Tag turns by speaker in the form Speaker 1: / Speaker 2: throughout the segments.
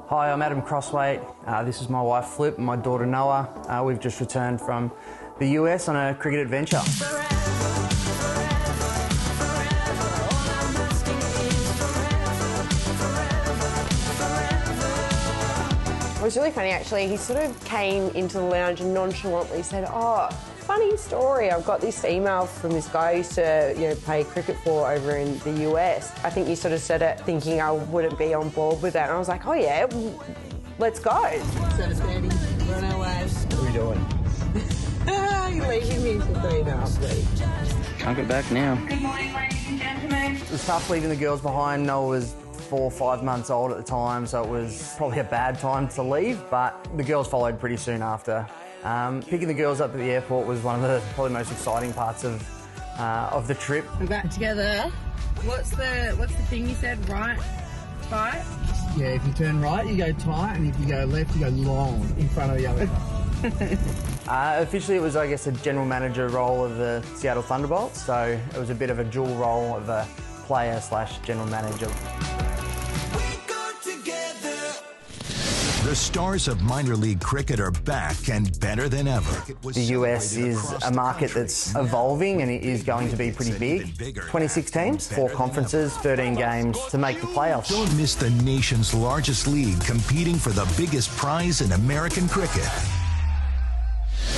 Speaker 1: Hi, I'm Adam Crosswaite. This is my wife Flip and my daughter Noah. We've just returned from the US on a cricket adventure.
Speaker 2: It was really funny actually. He sort of came into the lounge and nonchalantly said, "Oh, funny story. I've got this email from this guy I used to, play cricket for over in the US." I think you sort of said it thinking I wouldn't be on board with that. And I was like, "Oh yeah, let's go."
Speaker 3: So it's Daddy, we're on our way.
Speaker 1: What are we doing?
Speaker 3: You're leaving me for 3.5 weeks.
Speaker 1: Can't get back now.
Speaker 4: Good morning, ladies and gentlemen.
Speaker 1: It was tough leaving the girls behind. Noah was 4 or 5 months old at the time, so it was probably a bad time to leave, but the girls followed pretty soon after. Picking the girls up at the airport was one of the probably most exciting parts of the trip.
Speaker 3: We're back together. What's the thing you said? Right, tight?
Speaker 5: Yeah, if you turn right, you go tight, and if you go left, you go long in front of the other guy.
Speaker 1: Officially, it was, I guess, a general manager role of the Seattle Thunderbolts, so it was a bit of a dual role of a player / general manager.
Speaker 6: The stars of minor league cricket are back and better than ever.
Speaker 1: The US is a market that's evolving and it is going to be pretty big. 26 teams, 4 conferences, 13 games to make the playoffs.
Speaker 6: Don't miss the nation's largest league competing for the biggest prize in American cricket.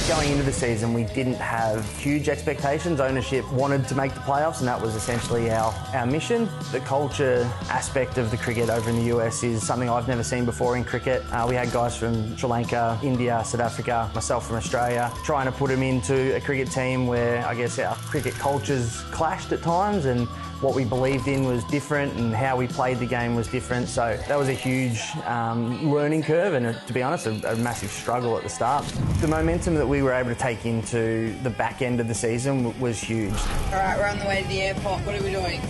Speaker 1: Going into the season, we didn't have huge expectations. Ownership wanted to make the playoffs, and that was essentially our mission. The culture aspect of the cricket over in the US is something I've never seen before in cricket. We had guys from Sri Lanka, India, South Africa, myself from Australia, trying to put them into a cricket team where I guess our cricket cultures clashed at times, and what we believed in was different and how we played the game was different. So that was a huge learning curve and, to be honest, a massive struggle at the start. The momentum that we were able to take into the back end of the season was huge.
Speaker 3: All right, we're on the way to the airport. What are we doing?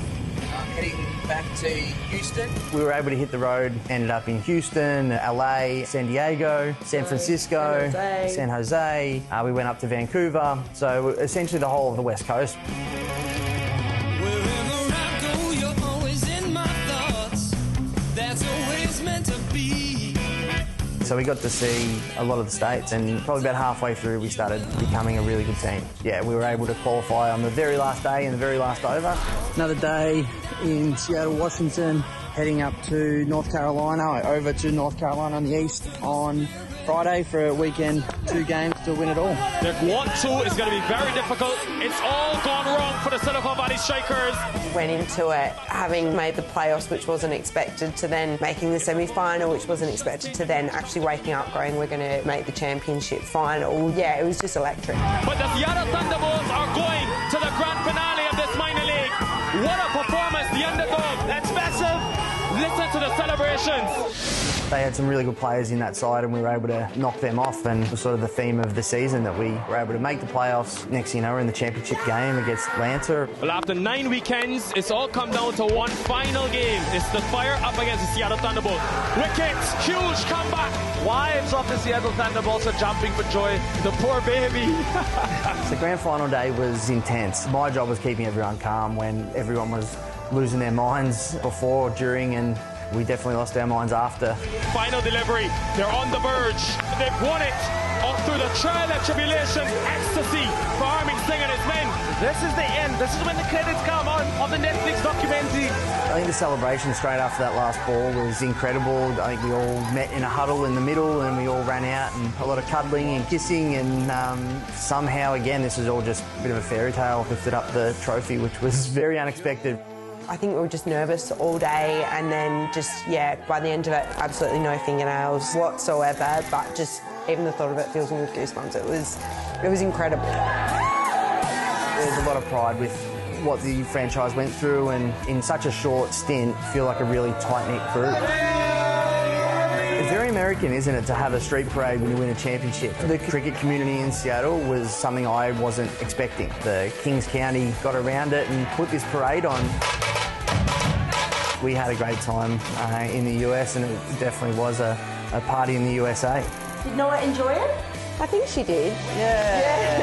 Speaker 3: Heading back to Houston.
Speaker 1: We were able to hit the road, ended up in Houston, LA, San Diego, San Francisco, San Jose. We went up to Vancouver. So essentially the whole of the West Coast. So we got to see a lot of the states, and probably about halfway through we started becoming a really good team. Yeah, we were able to qualify on the very last day and the very last over. Another day in Seattle, Washington, heading up to North Carolina, over to North Carolina on the east on Friday for a weekend, 2 games to win it all.
Speaker 7: They've 1-2 is going to be very difficult. It's all gone wrong for the Silicon Valley Strikers.
Speaker 2: Went into it having made the playoffs, which wasn't expected, to then making the semi-final, which wasn't expected, to then actually waking up going, we're going to make the championship final. Yeah, it was just electric.
Speaker 7: But the Seattle Thunderbolts are going to the grand finale of this minor league. What a performance, the underdog. That's massive. Listen to the celebrations.
Speaker 1: They had some really good players in that side and we were able to knock them off, and it was sort of the theme of the season that we were able to make the playoffs. Next thing you know, we're in the championship game against Atlanta.
Speaker 7: Well, after 9 weekends, it's all come down to one final game. It's the Fire up against the Seattle Thunderbolts. Wickets, huge comeback. Wives of the Seattle Thunderbolts are jumping for joy. The poor baby.
Speaker 1: The grand final day was intense. My job was keeping everyone calm when everyone was losing their minds before, during, and we definitely lost our minds after.
Speaker 7: Final delivery, they're on the verge. They've won it all through the trial and tribulations, ecstasy for Harmit Singh and his men. This is the end. This is when the credits come on the Netflix documentary.
Speaker 1: I think the celebration straight after that last ball was incredible. I think we all met in a huddle in the middle and we all ran out, and a lot of cuddling and kissing, and somehow, again, this is all just a bit of a fairy tale. Lifted up the trophy, which was very unexpected.
Speaker 2: I think we were just nervous all day, and then just, by the end of it, absolutely no fingernails whatsoever, but just even the thought of it fills me with goosebumps. It was incredible. There's
Speaker 1: a lot of pride with what the franchise went through, and in such a short stint, feel like a really tight-knit group. It's very American, isn't it, to have a street parade when you win a championship? The cricket community in Seattle was something I wasn't expecting. The Kings County got around it and put this parade on. We had a great time in the US, and it definitely was a party in the USA.
Speaker 4: Did Noah enjoy it?
Speaker 2: I think she did.
Speaker 4: Yeah.